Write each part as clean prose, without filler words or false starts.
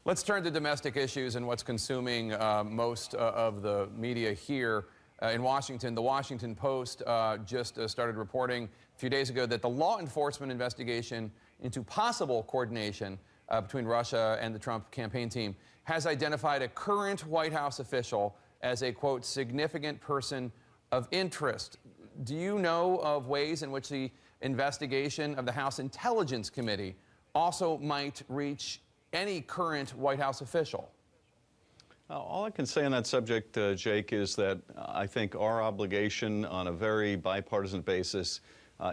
Let's turn to domestic issues and what's consuming most of the media here in Washington. The Washington Post just started reporting a few days ago that the law enforcement investigation into possible coordination between Russia and the Trump campaign team has identified a current White House official as a, quote, significant person of interest. Do you know of ways in which the investigation of the House Intelligence Committee also might reach any current White House official? All I can say on that subject, Jake, is that I think our obligation on a very bipartisan basis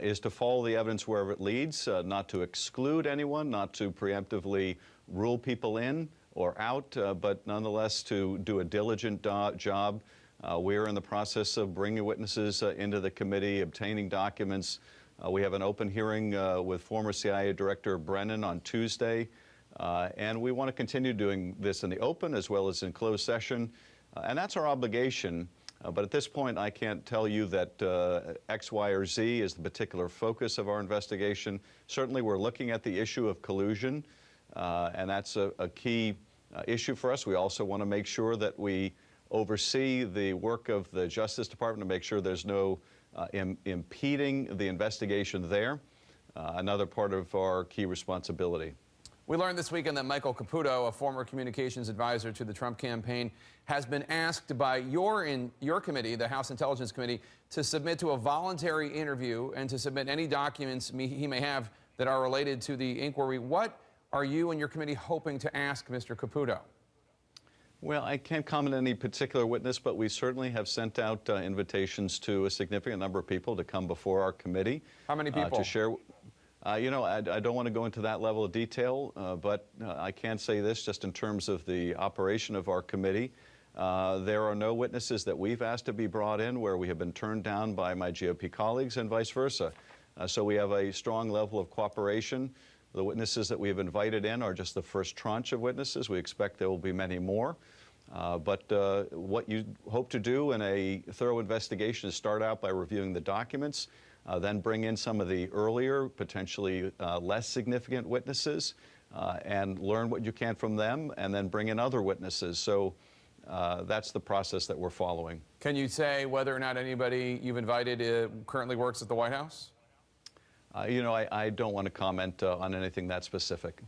is to follow the evidence wherever it leads, not to exclude anyone, not to preemptively rule people in or out, but nonetheless to do a diligent job. We're in the process of bringing witnesses into the committee, obtaining documents. We have an open hearing with former CIA Director Brennan on Tuesday. And we want to continue doing this in the open as well as in closed session. And that's our obligation. But at this point, I can't tell you that X, Y, or Z is the particular focus of our investigation. Certainly, we're looking at the issue of collusion, and that's a key issue for us. We also want to make sure that we oversee the work of the Justice Department to make sure there's no impeding the investigation there. Another part of our key responsibility. We learned this weekend that Michael Caputo, a former communications advisor to the Trump campaign, has been asked by your committee, the House Intelligence Committee, to submit to a voluntary interview and to submit any documents he may have that are related to the inquiry. What are you and your committee hoping to ask Mr. Caputo? Well, I can't comment on any particular witness, but we certainly have sent out invitations to a significant number of people to come before our committee. How many people? To share. You know, I don't want to go into that level of detail, but I can say this just in terms of the operation of our committee. There are no witnesses that we've asked to be brought in where we have been turned down by my GOP colleagues and vice versa. So we have a strong level of cooperation. The witnesses that we have invited in are just the first tranche of witnesses. We expect there will be many more. But what you hope to do in a thorough investigation is start out by reviewing the documents, then bring in some of the earlier, potentially less significant witnesses, and learn what you can from them, and then bring in other witnesses. So that's the process that we're following. Can you say whether or not anybody you've invited currently works at the White House? You know, I don't want to comment on anything that specific.